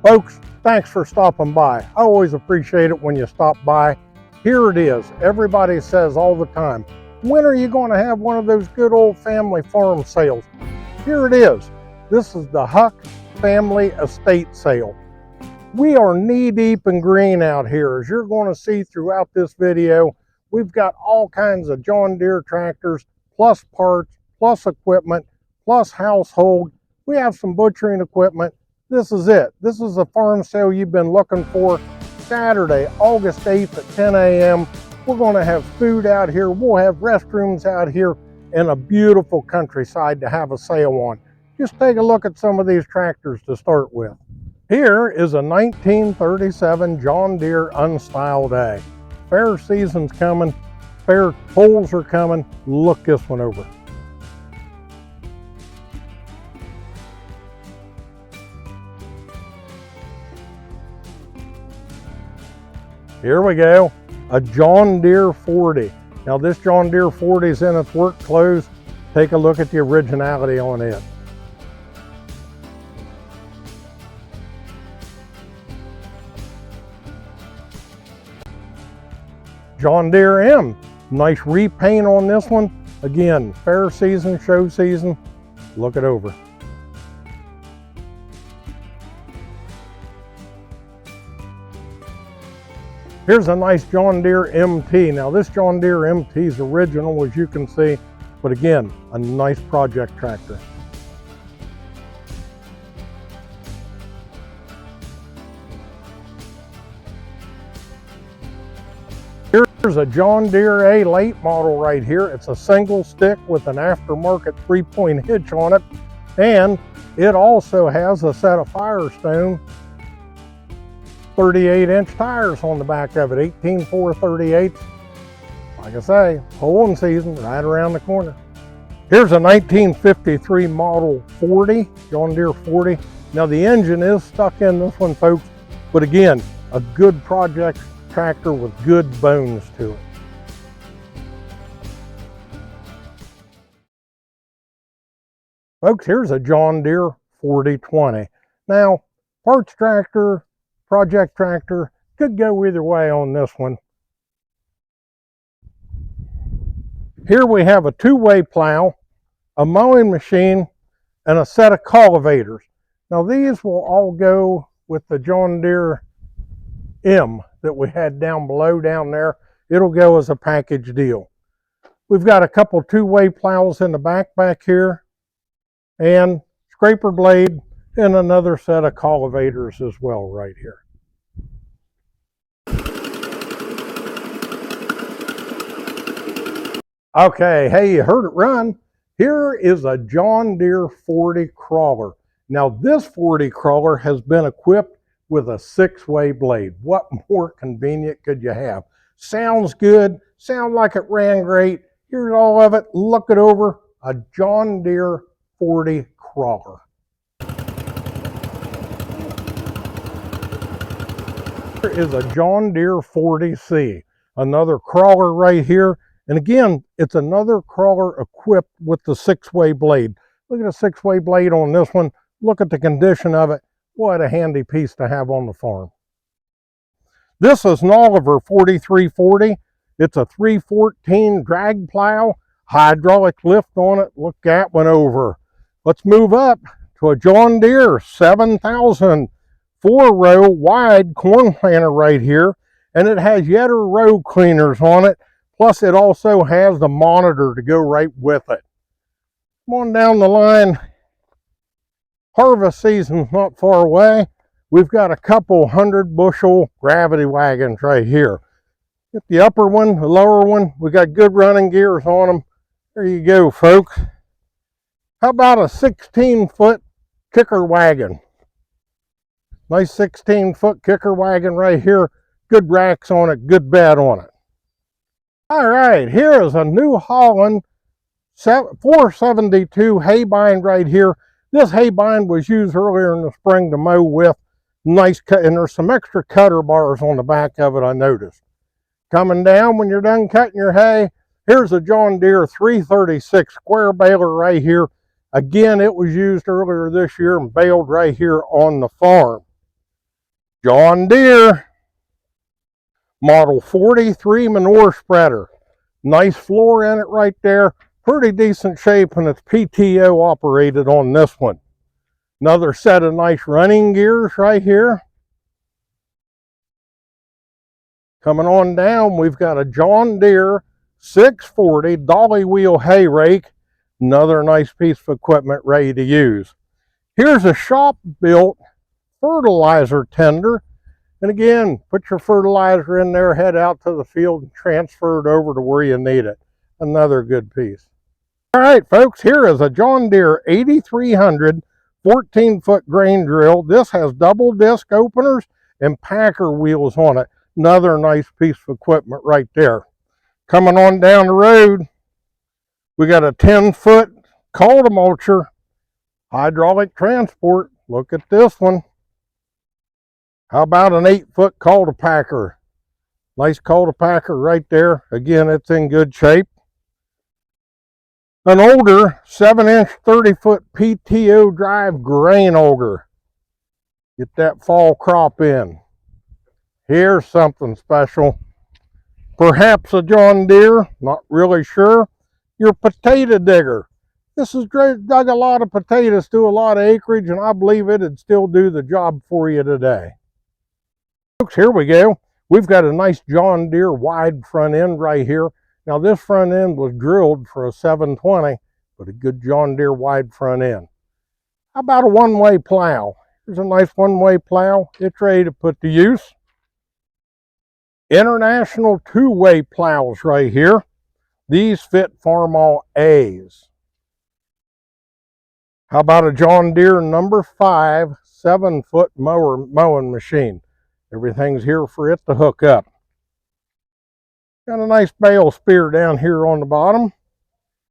Folks, thanks for stopping by. I always appreciate it when you stop by. Here it is. Everybody says all the time, when are you going to have one of those good old family farm sales? Here it is. This is the Huck Family Estate Sale. We are knee deep in green out here. As you're going to see throughout this video, we've got all kinds of John Deere tractors, plus parts, plus equipment, plus household. We have some butchering equipment. This is it. This is the farm sale you've been looking for. Saturday, August 8th at 10 a.m. We're going to have food out here. We'll have restrooms out here and a beautiful countryside to have a sale on. Just take a look at some of these tractors to start with. Here is a 1937 John Deere Unstyled A. Fair season's coming. Fair polls are coming. Look this one over. Here we go, a John Deere 40. Now this John Deere 40 is in its work clothes. Take a look at the originality on it. John Deere M, nice repaint on this one. Again, fair season, show season. Look it over. Here's a nice John Deere MT. Now this John Deere MT is original, as you can see, but again, a nice project tractor. Here's a John Deere A late model right here. It's a single stick with an aftermarket 3-point hitch on it, and it also has a set of Firestone 38-inch tires on the back of it, 18.438. Like I say, pulling season right around the corner. Here's a 1953 model 40, John Deere 40. Now the engine is stuck in this one, folks, but again, a good project tractor with good bones to it. Folks, here's a John Deere 4020. Now, parts tractor, project tractor, could go either way on this one. Here we have a two-way plow, a mowing machine, and a set of cultivators. Now these will all go with the John Deere M that we had down below down there. It'll go as a package deal. We've got a couple two-way plows in the back here, and scraper blade, and another set of cultivators as well right here. Okay, hey, you heard it run. Here is a John Deere 40 crawler. Now this 40 crawler has been equipped with a 6-way blade. What more convenient could you have? Sounds good, sounds like it ran great. Here's all of it, look it over, a John Deere 40 crawler. Here is a John Deere 40C, another crawler right here. And again, it's another crawler equipped with the 6-way blade. Look at the 6-way blade on this one. Look at the condition of it. What a handy piece to have on the farm. This is an Oliver 4340. It's a 314 drag plow, hydraulic lift on it. Look that one over. Let's move up to a John Deere 7000 4-row wide corn planter right here. And it has Yetter row cleaners on it. Plus it also has the monitor to go right with it. Come on down the line. Harvest season's not far away. We've got a couple 100-bushel gravity wagons right here. Get the upper one, the lower one. We got good running gears on them. There you go, folks. How about a 16-foot kicker wagon? Nice 16-foot kicker wagon right here. Good racks on it, good bed on it. All right, here is a New Holland 472 hay bind right here. This hay bind was used earlier in the spring to mow with. Nice cut, and there's some extra cutter bars on the back of it, I noticed. Coming down when you're done cutting your hay, here's a John Deere 336 square baler right here. Again, it was used earlier this year and baled right here on the farm. John Deere Model 43 manure spreader. Nice floor in it right there. Pretty decent shape, and it's PTO operated on this one. Another set of nice running gears right here. Coming on down, we've got a John Deere 640 dolly wheel hay rake. Another nice piece of equipment ready to use. Here's a shop-built fertilizer tender. And again, put your fertilizer in there, head out to the field, and transfer it over to where you need it. Another good piece. All right, folks, here is a John Deere 8300 14-foot grain drill. This has double disc openers and packer wheels on it. Another nice piece of equipment right there. Coming on down the road, we got a 10-foot cultimulcher hydraulic transport. Look at this one. How about an 8-foot cultipacker? Nice cultipacker right there. Again, it's in good shape. An older 7-inch 30-foot PTO drive grain auger. Get that fall crop in. Here's something special. Perhaps a John Deere, not really sure. Your potato digger. This has dug a lot of potatoes through a lot of acreage, and I believe it'd still do the job for you today. Folks, here we go. We've got a nice John Deere wide front end right here. Now this front end was drilled for a 720, but a good John Deere wide front end. How about a one-way plow? Here's a nice one-way plow. It's ready to put to use. International two-way plows right here. These fit Farmall A's. How about a John Deere number 5 7-foot mowing machine? Everything's here for it to hook up. Got a nice bale spear down here on the bottom.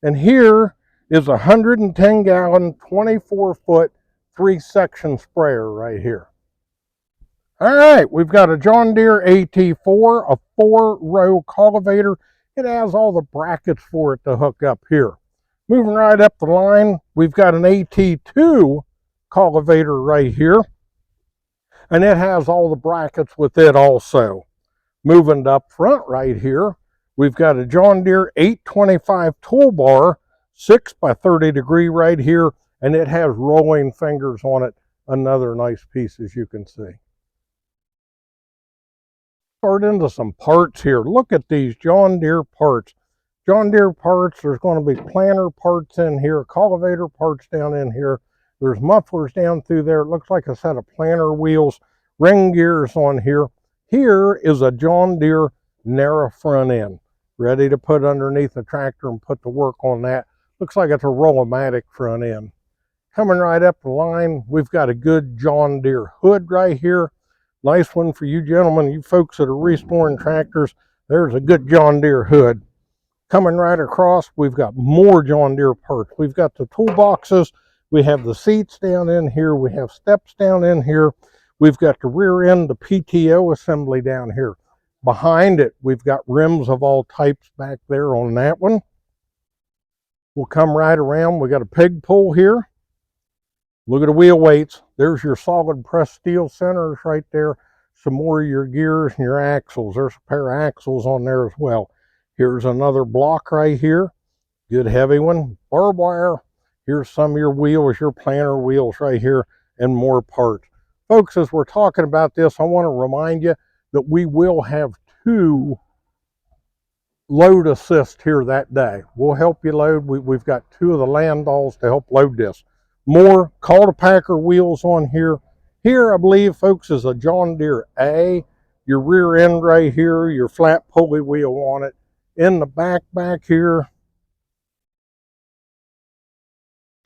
And here is a 110-gallon, 24-foot, 3-section sprayer right here. All right, we've got a John Deere AT4, a 4-row cultivator. It has all the brackets for it to hook up here. Moving right up the line, we've got an AT2 cultivator right here. And it has all the brackets with it also. Moving up front right here, we've got a John Deere 825 toolbar, 6x30 degree right here, and it has rolling fingers on it. Another nice piece, as you can see. Start into some parts here. Look at these John Deere parts. John Deere parts, there's going to be planter parts in here, cultivator parts down in here. There's mufflers down through there. It looks like a set of planter wheels, ring gears on here. Here is a John Deere narrow front end, ready to put underneath the tractor and put the work on that. Looks like it's a Roll-O-Matic front end. Coming right up the line, we've got a good John Deere hood right here. Nice one for you gentlemen, you folks that are restoring tractors. There's a good John Deere hood. Coming right across, we've got more John Deere parts. We've got the toolboxes. We have the seats down in here. We have steps down in here. We've got the rear end, the PTO assembly down here. Behind it, we've got rims of all types back there on that one. We'll come right around. We got a peg pull here. Look at the wheel weights. There's your solid pressed steel centers right there. Some more of your gears and your axles. There's a pair of axles on there as well. Here's another block right here. Good heavy one. Barbed wire. Here's some of your wheels, your planter wheels right here, and more parts. Folks, as we're talking about this, I want to remind you that we will have 2 load assist here that day. We'll help you load. We've got 2 of the Landauls to help load this. More cultipacker wheels on here. Here, I believe, folks, is a John Deere A. Your rear end right here, your flat pulley wheel on it. In the back here,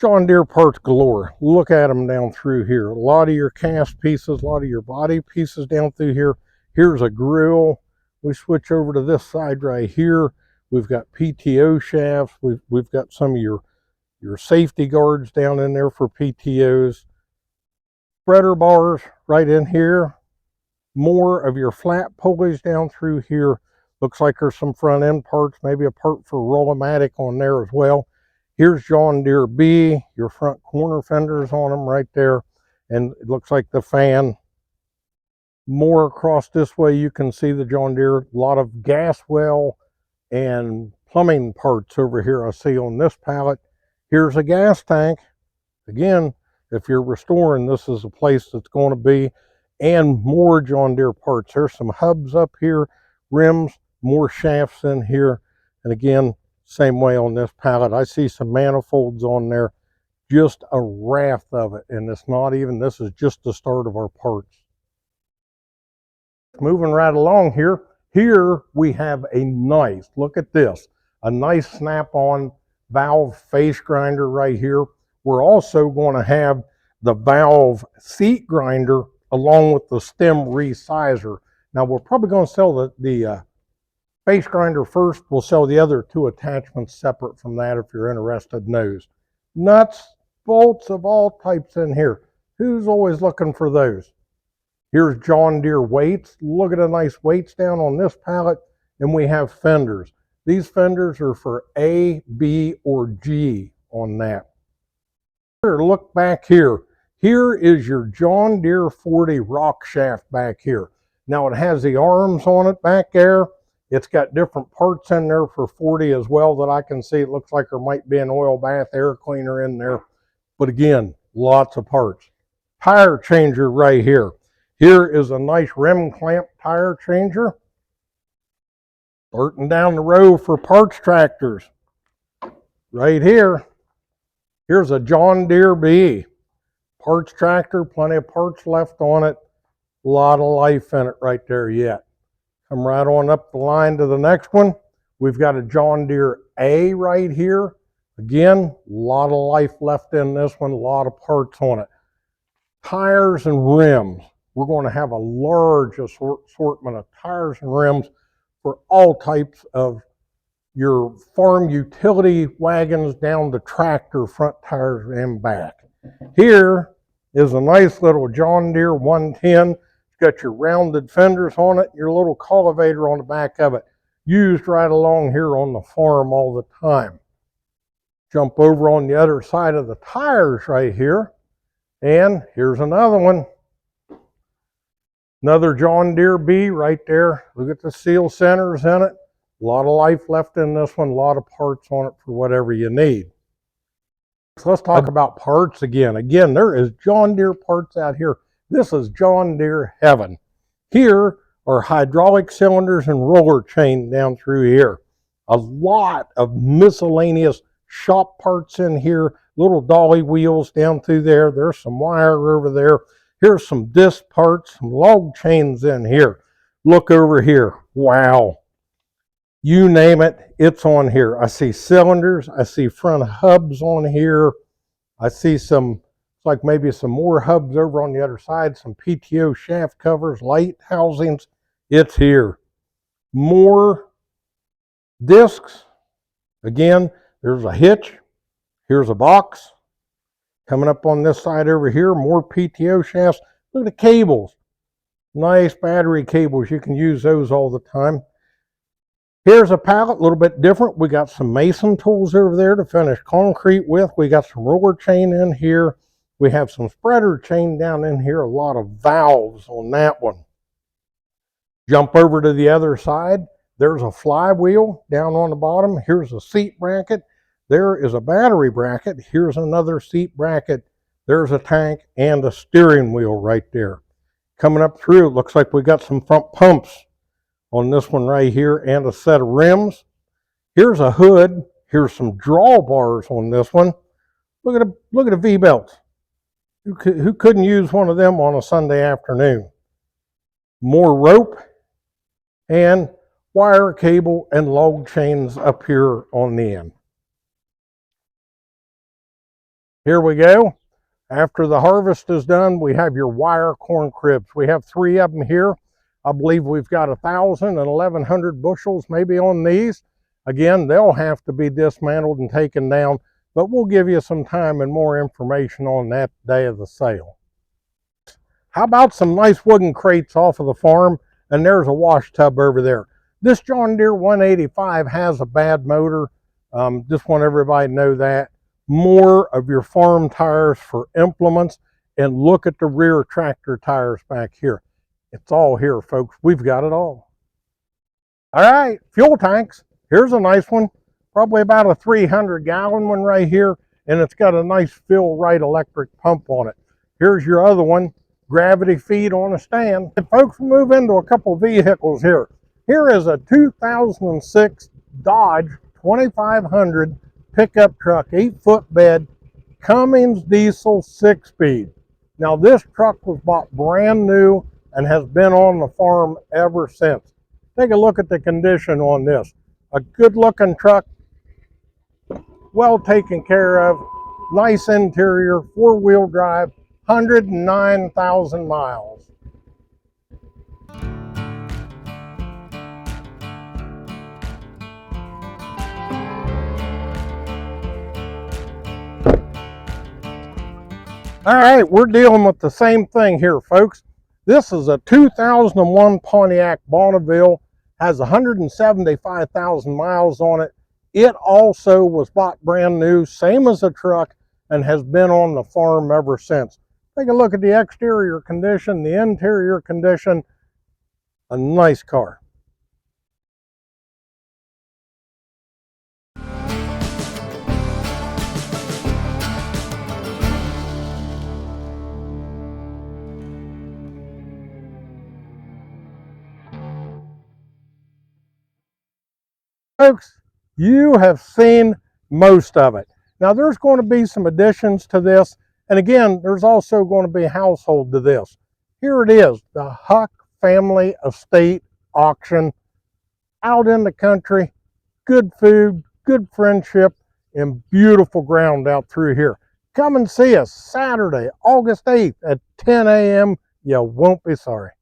John Deere parts galore. Look at them down through here. A lot of your cast pieces, a lot of your body pieces down through here. Here's a grill. We switch over to this side right here. We've got PTO shafts. We've got some of your safety guards down in there for PTOs. Spreader bars right in here. More of your flat pulleys down through here. Looks like there's some front end parts, maybe a part for Roll-O-Matic on there as well. Here's John Deere B, your front corner fenders on them right there. And it looks like the fan More across this way, you can see the John Deere. A lot of gas well and plumbing parts over here I see on this pallet. Here's a gas tank. Again, if you're restoring, this is a place that's going to be. And more John Deere parts. There's some hubs up here, rims, more shafts in here. And again, same way on this pallet. I see some manifolds on there, just a raft of it. And it's not even, this is just the start of our parts. Moving right along here, here we have a nice, look at this, a nice snap-on valve face grinder right here. We're also going to have the valve seat grinder along with the stem resizer. Now we're probably going to sell the face grinder first. We'll sell the other two attachments separate from that if you're interested in those. Nuts, bolts of all types in here. Who's always looking for those? Here's John Deere weights. Look at the nice weights down on this pallet. And we have fenders. These fenders are for A, B, or G on that. Here, look back here. Here is your John Deere 40 rock shaft back here. Now it has the arms on it back there. It's got different parts in there for 40 as well that I can see. It looks like there might be an oil bath air cleaner in there. But again, lots of parts. Tire changer right here. Here is a nice rim clamp tire changer. Starting down the row for parts tractors. Right here, here's a John Deere B. Parts tractor, plenty of parts left on it. A lot of life in it right there yet. Come right on up the line to the next one. We've got a John Deere A right here. Again, a lot of life left in this one, a lot of parts on it. Tires and rims. We're going to have a large assortment of tires and rims for all types of your farm utility wagons down to tractor front tires and back. Here is a nice little John Deere 110. It's got your rounded fenders on it, your little cultivator on the back of it. Used right along here on the farm all the time. Jump over on the other side of the tires right here. And here's another one. Another John Deere B right there. Look at the seal centers in it. A lot of life left in this one. A lot of parts on it for whatever you need. So let's talk about parts again. Again, there is John Deere parts out here. This is John Deere heaven. Here are hydraulic cylinders and roller chain down through here. A lot of miscellaneous shop parts in here. Little dolly wheels down through there. There's some wire over there. Here's some disc parts, some log chains in here. Look over here. Wow. You name it, it's on here. I see cylinders. I see front hubs on here. I see some, like maybe some more hubs over on the other side, some PTO shaft covers, light housings. It's here. More discs. Again, there's a hitch. Here's a box. Coming up on this side over here, more PTO shafts. Look at the cables. Nice battery cables. You can use those all the time. Here's a pallet, a little bit different. We got some mason tools over there to finish concrete with. We got some roller chain in here. We have some spreader chain down in here. A lot of valves on that one. Jump over to the other side. There's a flywheel down on the bottom. Here's a seat bracket. There is a battery bracket. Here's another seat bracket. There's a tank and a steering wheel right there. Coming up through, it looks like we got some front pumps on this one right here and a set of rims. Here's a hood. Here's some drawbars on this one. Look at the V-belts. Who couldn't use one of them on a Sunday afternoon? More rope and wire, cable, and log chains up here on the end. Here we go. After the harvest is done, we have your wire corn cribs. We have 3 of them here. I believe we've got 1,000 and 1,100 bushels maybe on these. Again, they'll have to be dismantled and taken down, but we'll give you some time and more information on that day of the sale. How about some nice wooden crates off of the farm? And there's a wash tub over there. This John Deere 185 has a bad motor. Just want everybody to know that. More of your farm tires for implements, and look at the rear tractor tires back here. It's all here, folks. We've got it all. All right, fuel tanks. Here's a nice one, probably about a 300-gallon one right here, and it's got a nice Fill-Rite electric pump on it. Here's your other one, gravity feed on a stand. And folks, we'll move into a couple vehicles here. Here is a 2006 Dodge 2500 pickup truck, 8-foot bed, Cummins diesel 6-speed. Now this truck was bought brand new and has been on the farm ever since. Take a look at the condition on this. A good looking truck, well taken care of, nice interior, 4-wheel drive, 109,000 miles. All right, we're dealing with the same thing here, folks. This is a 2001 Pontiac Bonneville, has 175,000 miles on it. It also was bought brand new, same as the truck, and has been on the farm ever since. Take a look at the exterior condition, the interior condition. A nice car. Folks, you have seen most of it. Now there's going to be some additions to this, and again, there's also going to be household to this. Here it is, the Huck family estate auction, out in the country, good food, good friendship, and beautiful ground out through here. Come and see us Saturday, August 8th at 10 a.m. You won't be sorry.